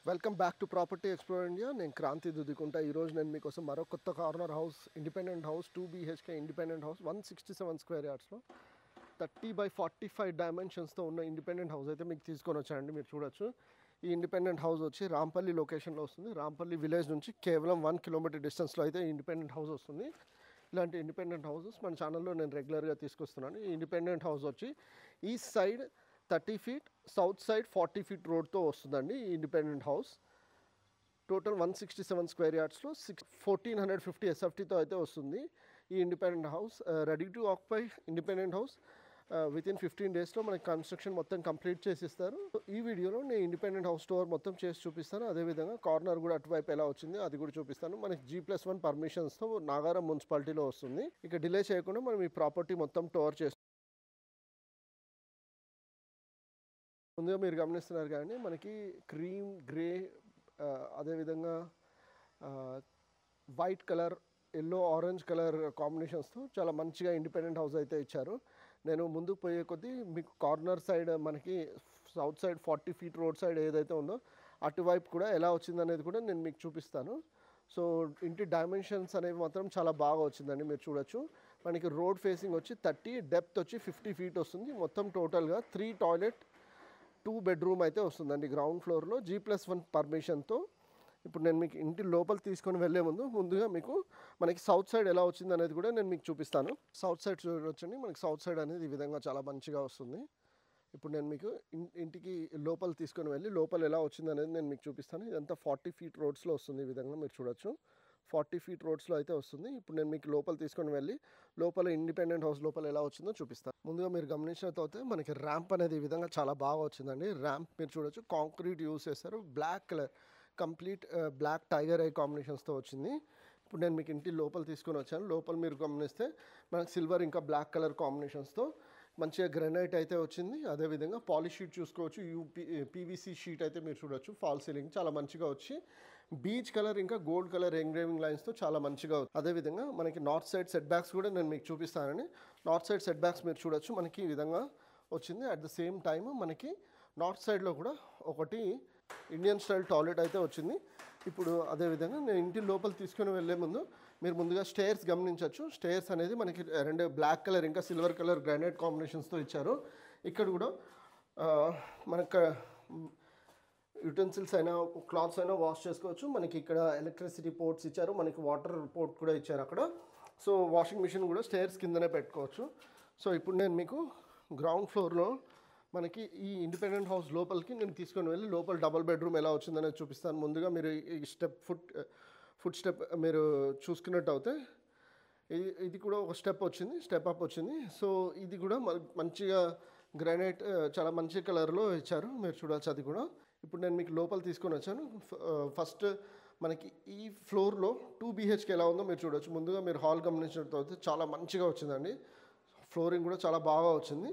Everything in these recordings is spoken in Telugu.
Welcome back to property explore India. నేను క్రాంతి దుద్దికుంటా. ఈరోజు నేను మీకోసం మరో కొత్త corner house, independent house, 2 BHK independent house, 167 square యార్డ్స్లో 30x45 డైమెన్షన్స్తో ఉన్న ఇండిపెండెంట్ హౌస్ అయితే మీకు తీసుకొని వచ్చానండి. మీరు చూడొచ్చు, ఈ ఇండిపెండెంట్ హౌస్ వచ్చి రాంపల్లి లొకేషన్లో వస్తుంది. రాంపల్లి విలేజ్ నుంచి కేవలం 1 కిలోమీటర్ డిస్టెన్స్లో అయితే ఇండిపెండెంట్ హౌస్ వస్తుంది. ఇలాంటి ఇండిపెండెంట్ హౌసెస్ మన ఛానల్లో నేను రెగ్యులర్గా తీసుకొస్తున్నాను. ఈ ఇండిపెండెంట్ హౌస్ వచ్చి east side 30 feet, south side 40 feet రోడ్తో వస్తుందండి. ఈ ఇండిపెండెంట్ హౌస్ టోటల్ 167 స్క్వేర్ యార్డ్స్లో 1450 SFTతో అయితే వస్తుంది. ఈ independent house ready to occupy independent house. Within 15 daysలో మనకి కన్స్ట్రక్షన్ మొత్తం కంప్లీట్ చేసి ఇస్తారు. ఈ వీడియోలో నేను ఇండిపెండెంట్ హౌస్ టూర్ మొత్తం చేసి చూపిస్తాను. అదేవిధంగా కార్నర్ కూడా అటువైపు ఎలా వచ్చింది అది కూడా చూపిస్తాను. మనకి G+1 పర్మిషన్స్తో నాగారం మున్సిపాలిటీలో వస్తుంది. ఇక డిలే చేయకుండా మనం ఈ ప్రాపర్టీ మొత్తం టూర్ చేస్తాం. ముందుగా మీరు గమనిస్తున్నారు కానీ మనకి క్రీమ్ గ్రే, అదేవిధంగా white colour, yellow, orange colour కాంబినేషన్స్తో చాలా మంచిగా ఇండిపెండెంట్ హౌస్ అయితే ఇచ్చారు. నేను ముందుకు పోయే కొద్దీ మీకు కార్నర్ సైడ్ మనకి south side 40 feet road side ఏదైతే ఉందో అటువైపు కూడా ఎలా వచ్చిందనేది కూడా నేను మీకు చూపిస్తాను. సో ఇంటి డైమెన్షన్స్ అనేవి మాత్రం చాలా బాగా వచ్చిందండి. మీరు చూడొచ్చు, మనకి రోడ్ ఫేసింగ్ వచ్చి 30, డెప్త్ వచ్చి 50 feet వస్తుంది. మొత్తం టోటల్గా 3 టాయిలెట్ 2 bedroom అయితే వస్తుందండి గ్రౌండ్ ఫ్లోర్లో G+1 పర్మిషన్తో. ఇప్పుడు నేను మీకు ఇంటి లోపల తీసుకొని వెళ్ళే ముందుగా మీకు మనకి సౌత్ సైడ్ ఎలా వచ్చింది అనేది కూడా నేను మీకు చూపిస్తాను. సౌత్ సైడ్ చూడొచ్చండి, మనకి సౌత్ సైడ్ అనేది ఈ విధంగా చాలా మంచిగా వస్తుంది. ఇప్పుడు నేను మీకు ఇంటికి లోపల తీసుకొని వెళ్ళి లోపల ఎలా వచ్చింది అనేది నేను మీకు చూపిస్తాను. ఇదంతా 40 feet రోడ్స్లో వస్తుంది. ఈ విధంగా మీరు చూడొచ్చు, 40 feet రోడ్స్లో అయితే వస్తుంది. ఇప్పుడు నేను మీకు లోపల తీసుకొని వెళ్ళి లోపల ఇండిపెండెంట్ హౌస్ లోపల ఎలా వచ్చిందో చూపిస్తాను. ముందుగా మీరు గమనించినట్లయితే మనకి ర్యాంప్ అనేది ఈ విధంగా చాలా బాగా వచ్చిందండి. ర్యాంప్ మీరు చూడొచ్చు, కాంక్రీట్ యూస్ చేస్తారు. Black colour, complete black tiger eye కాంబినేషన్స్తో వచ్చింది. ఇప్పుడు నేను మీకు ఇంటి లోపల తీసుకొని వచ్చాను. లోపల మీరు గమనిస్తే మనకి సిల్వర్ ఇంకా బ్లాక్ కలర్ కాంబినేషన్స్తో మంచిగా గ్రానైట్ అయితే వచ్చింది. అదేవిధంగా పాలిష్ షీట్ చూసుకోవచ్చు, PVC షీట్ అయితే మీరు చూడొచ్చు. ఫాల్ సీలింగ్ చాలా మంచిగా వచ్చి బీచ్ కలర్ ఇంకా గోల్డ్ కలర్ ఎంగ్రేవింగ్ లైన్స్తో చాలా మంచిగా. అదేవిధంగా మనకి నార్త్ సైడ్ సెట్ బ్యాక్స్ కూడా నేను మీకు చూపిస్తానండి. నార్త్ సైడ్ సెట్ బ్యాక్స్ మీరు చూడొచ్చు, మనకి ఈ విధంగా వచ్చింది. అట్ ద సేమ్ టైమ్ మనకి నార్త్ సైడ్లో కూడా ఒకటి ఇండియన్ స్టైల్ టాయిలెట్ అయితే వచ్చింది. ఇప్పుడు అదేవిధంగా నేను ఇంటి లోపల తీసుకొని వెళ్ళే ముందు మీరు ముందుగా స్టేర్స్ గమనించవచ్చు. స్టేర్స్ అనేది మనకి 2 బ్లాక్ కలర్ ఇంకా సిల్వర్ కలర్ గ్రానైట్ కాంబినేషన్స్తో ఇచ్చారు. ఇక్కడ కూడా మనకు యుటెన్సిల్స్ అయినా క్లాత్స్ అయినా వాష్ చేసుకోవచ్చు. మనకి ఇక్కడ ఎలక్ట్రిసిటీ పోర్ట్స్ ఇచ్చారు, మనకి వాటర్ పోర్ట్ కూడా ఇచ్చారు అక్కడ. సో వాషింగ్ మిషన్ కూడా స్టేర్స్ కిందనే పెట్టుకోవచ్చు. సో ఇప్పుడు నేను మీకు గ్రౌండ్ ఫ్లోర్లో మనకి ఈ ఇండిపెండెంట్ హౌస్ లోపలికి నేను తీసుకొని వెళ్ళి లోపల డబుల్ బెడ్రూమ్ ఎలా వచ్చిందనేది చూపిస్తాను. ముందుగా మీరు ఈ ఫుట్ స్టెప్ మీరు చూసుకున్నట్టు అయితే ఇది కూడా ఒక స్టెప్ వచ్చింది, స్టెప్ అప్ వచ్చింది. సో ఇది కూడా మంచిగా గ్రానైట్ చాలా మంచి కలర్లో ఇచ్చారు, మీరు చూడవచ్చు అది కూడా. ఇప్పుడు నేను మీకు లోపల తీసుకొని వచ్చాను. ఫస్ట్ మనకి ఈ ఫ్లోర్లో 2 BHK ఎలా ఉందో మీరు చూడవచ్చు. ముందుగా మీరు హాల్ గమనించినట్టు అయితే చాలా మంచిగా వచ్చిందండి. ఫ్లోరింగ్ కూడా చాలా బాగా వచ్చింది.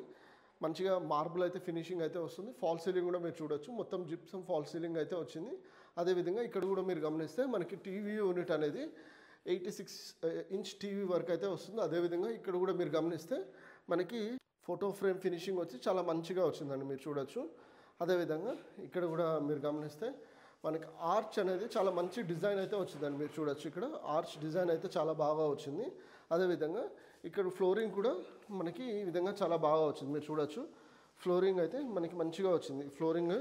మంచిగా మార్బుల్ అయితే ఫినిషింగ్ అయితే వస్తుంది. ఫాల్ సీలింగ్ కూడా మీరు చూడొచ్చు, మొత్తం జిప్సమ్ ఫాల్ సీలింగ్ అయితే వచ్చింది. అదేవిధంగా ఇక్కడ కూడా మీరు గమనిస్తే మనకి టీవీ యూనిట్ అనేది 86 inch టీవీ వరకు అయితే వస్తుంది. అదేవిధంగా ఇక్కడ కూడా మీరు గమనిస్తే మనకి ఫోటో ఫ్రేమ్ ఫినిషింగ్ వచ్చి చాలా మంచిగా వచ్చిందండి, మీరు చూడొచ్చు. అదేవిధంగా ఇక్కడ కూడా మీరు గమనిస్తే మనకి ఆర్చ్ అనేది చాలా మంచి డిజైన్ అయితే వచ్చిందండి, మీరు చూడొచ్చు. ఇక్కడ ఆర్చ్ డిజైన్ అయితే చాలా బాగా వచ్చింది. అదేవిధంగా ఇక్కడ ఫ్లోరింగ్ కూడా మనకి ఈ విధంగా చాలా బాగా వచ్చింది, మీరు చూడొచ్చు. ఫ్లోరింగ్ అయితే మనకి మంచిగా వచ్చింది. ఫ్లోరింగ్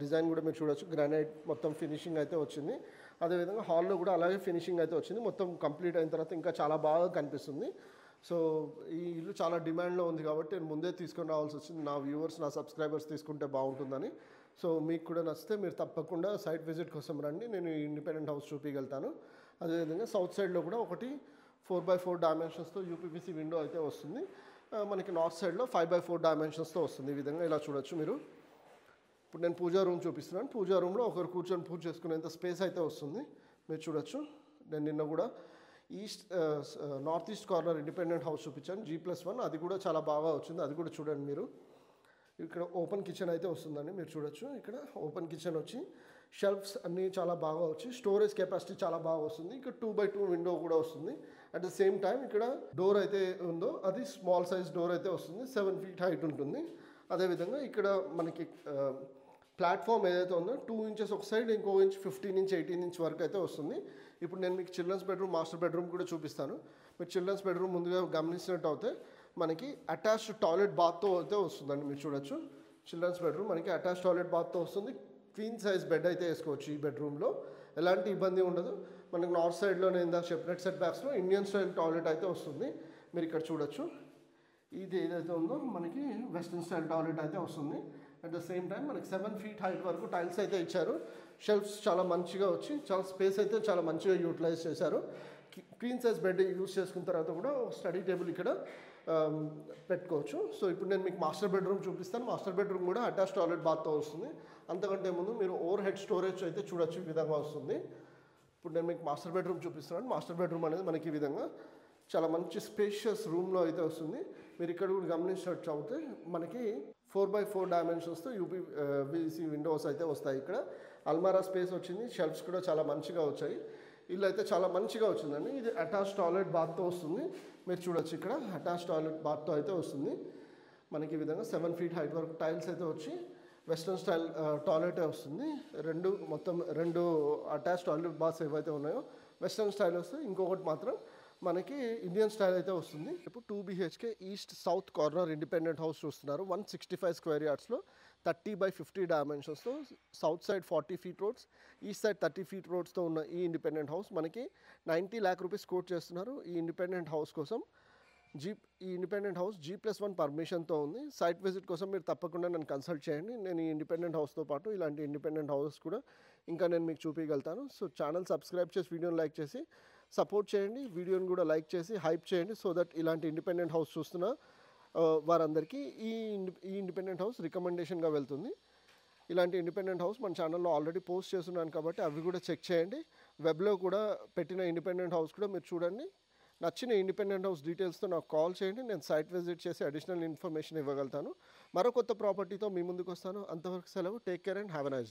డిజైన్ కూడా మీరు చూడొచ్చు, గ్రానైట్ మొత్తం ఫినిషింగ్ అయితే వచ్చింది. అదేవిధంగా హాల్లో కూడా అలాగే ఫినిషింగ్ అయితే వచ్చింది. మొత్తం కంప్లీట్ అయిన తర్వాత ఇంకా చాలా బాగా కనిపిస్తుంది. సో ఈ ఇల్లు చాలా డిమాండ్లో ఉంది కాబట్టి నేను ముందే తీసుకొని రావాల్సి వచ్చింది. నా వ్యూవర్స్, నా సబ్స్క్రైబర్స్ తీసుకుంటే బాగుంటుందని. సో మీకు కూడా నచ్చితే మీరు తప్పకుండా సైట్ విజిట్ కోసం రండి, నేను ఇండిపెండెంట్ హౌస్ చూపించగలుగుతాను. అదేవిధంగా సౌత్ సైడ్లో కూడా ఒకటి 4x4 డైమెన్షన్స్తో UPVC విండో అయితే వస్తుంది. మనకి నార్త్ సైడ్లో 5x4 డైమెన్షన్స్తో వస్తుంది. ఈ విధంగా ఇలా చూడొచ్చు మీరు. ఇప్పుడు నేను పూజా రూమ్ చూపిస్తున్నాను. పూజా రూమ్లో ఒకరు కూర్చొని పూజ చేసుకునేంత స్పేస్ అయితే వస్తుంది, మీరు చూడొచ్చు. నేను నిన్న కూడా north east corner independent house చూపించాను G+1, అది కూడా చాలా బాగా వచ్చింది, అది కూడా చూడండి మీరు. ఇక్కడ ఓపెన్ కిచెన్ అయితే వస్తుందండి, మీరు చూడొచ్చు. ఇక్కడ ఓపెన్ కిచెన్ వచ్చి షెల్ఫ్స్ అన్నీ చాలా బాగా వచ్చి స్టోరేజ్ కెపాసిటీ చాలా బాగా వస్తుంది. ఇక్కడ 2x2 విండో కూడా వస్తుంది. అట్ ద సేమ్ టైం ఇక్కడ డోర్ అయితే ఉందో అది స్మాల్ సైజ్ డోర్ అయితే వస్తుంది, 7 feet హైట్ ఉంటుంది. అదేవిధంగా ఇక్కడ మనకి ప్లాట్ఫామ్ ఏదైతే ఉందో 2 ఇంచెస్ ఒక సైడ్, ఇంకో ఇంచ్ 15 ఇంచ్ 18 ఇంచ్ వరకు అయితే వస్తుంది. ఇప్పుడు నేను మీకు చిల్డ్రన్స్ బెడ్రూమ్, మాస్టర్ బెడ్రూమ్ కూడా చూపిస్తాను. మీరు చిల్డ్రన్స్ బెడ్రూమ్ ముందుగా గమనించినట్టు అయితే మనకి అటాచ్డ్ టాయిలెట్ బాత్తో అయితే వస్తుందండి. మీరు చూడొచ్చు చిల్డ్రన్స్ బెడ్రూమ్ మనకి అటాచ్ టాయిలెట్ బాత్తో వస్తుంది. క్వీన్ సైజ్ బెడ్ అయితే వేసుకోవచ్చు ఈ బెడ్రూమ్లో, ఎలాంటి ఇబ్బంది ఉండదు. మనకి నార్త్ సైడ్లో నేను ఇందాక చెప్పినట్టు సెట్ బ్యాక్స్లో ఇండియన్ స్టైల్ టాయిలెట్ అయితే వస్తుంది. మీరు ఇక్కడ చూడొచ్చు ఇది ఏదైతే ఉందో మనకి వెస్ట్రన్ స్టైల్ టాయిలెట్ అయితే వస్తుంది. అట్ ద సేమ్ టైం మనకి 7 feet హైట్ వరకు టైల్స్ అయితే ఇచ్చారు. షెల్ఫ్స్ చాలా మంచిగా వచ్చి చాలా స్పేస్ అయితే చాలా మంచిగా యూటిలైజ్ చేశారు. క్వీన్ సైజ్ బెడ్ యూస్ చేసుకున్న తర్వాత కూడా స్టడీ టేబుల్ ఇక్కడ పెట్టుకోవచ్చు. సో ఇప్పుడు నేను మీకు మాస్టర్ బెడ్రూమ్ చూపిస్తాను. మాస్టర్ బెడ్రూమ్ కూడా అటాచ్ టాయిలెట్ బాత్తో వస్తుంది. అంతకంటే ముందు మీరు ఓవర్ హెడ్ స్టోరేజ్ అయితే చూడొచ్చు, ఈ విధంగా వస్తుంది. ఇప్పుడు నేను మీకు మాస్టర్ బెడ్రూమ్ చూపిస్తున్నాను. మాస్టర్ బెడ్రూమ్ అనేది మనకి ఈ విధంగా చాలా మంచి స్పేషియస్ రూమ్లో అయితే వస్తుంది. మీరు ఇక్కడ కూడా గమనించినట్టు అయితే మనకి 4x4 డైమెన్షన్స్తో యూపీవీసీ విండోస్ అయితే వస్తాయి. ఇక్కడ అల్మారా స్పేస్ వచ్చింది, షెల్ఫ్స్ కూడా చాలా మంచిగా వచ్చాయి. ఇల్లు అయితే చాలా మంచిగా వచ్చిందండి. ఇది అటాచ్ టాయిలెట్ బాత్తో వస్తుంది. మీరు చూడొచ్చు ఇక్కడ అటాచ్ టాయిలెట్ బాత్తో అయితే వస్తుంది. మనకి ఈ విధంగా 7 feet హైట్ వరకు టైల్స్ అయితే వచ్చి వెస్ట్రన్ స్టైల్ టాయిలెటే వస్తుంది. మొత్తం రెండు అటాచ్ టాయిలెట్ బాత్స్ ఏవైతే ఉన్నాయో వెస్ట్రన్ స్టైల్ వస్తుంది. ఇంకొకటి మాత్రం మనకి ఇండియన్ స్టైల్ అయితే వస్తుంది. ఇప్పుడు 2 BHK east south corner independent house చూస్తున్నారు. 165 square yardsలో 30x50 డైమెన్షన్స్తో సౌత్ సైడ్ 40 feet రోడ్స్, ఈస్ట్ సైడ్ 30 feet రోడ్స్తో ఉన్న ఈ ఇండిపెండెంట్ హౌస్ మనకి 90 lakh rupees కోట్ చేస్తున్నారు. ఈ ఇండిపెండెంట్ హౌస్ కోసం ఈ ఇండిపెండెంట్ హౌస్ G+1 పర్మిషన్తో ఉంది. సైట్ విజిట్ కోసం మీరు తప్పకుండా నన్ను కన్సల్ట్ చేయండి. నేను ఈ ఇండిపెండెంట్ హౌస్తో పాటు ఇలాంటి ఇండిపెండెంట్ హౌసెస్ కూడా ఇంకా నేను మీకు చూపించగలుగుతాను. సో ఛానల్ సబ్స్క్రైబ్ చేసి వీడియోని లైక్ చేసి సపోర్ట్ చేయండి. వీడియోని కూడా లైక్ చేసి హైప్ చేయండి. సో దట్ ఇలాంటి ఇండిపెండెంట్ హౌస్ చూస్తున్న వారందరికీ ఈ ఇండిపెండెంట్ హౌస్ రికమెండేషన్గా వెళ్తుంది. ఇలాంటి ఇండిపెండెంట్ హౌస్ మన ఛానల్లో ఆల్రెడీ పోస్ట్ చేస్తున్నాను కాబట్టి అవి కూడా చెక్ చేయండి. వెబ్లో కూడా పెట్టిన ఇండిపెండెంట్ హౌస్ కూడా మీరు చూడండి. నచ్చిన ఇండిపెండెంట్ హౌస్ డీటెయిల్స్తో నాకు కాల్ చేయండి. నేను సైట్ విజిట్ చేసి అడిషనల్ ఇన్ఫర్మేషన్ ఇవ్వగలుగుతాను. మరో కొత్త ప్రాపర్టీతో మీ ముందుకు వస్తాను. అంతవరకు సెలవు. Take care and have a nice day.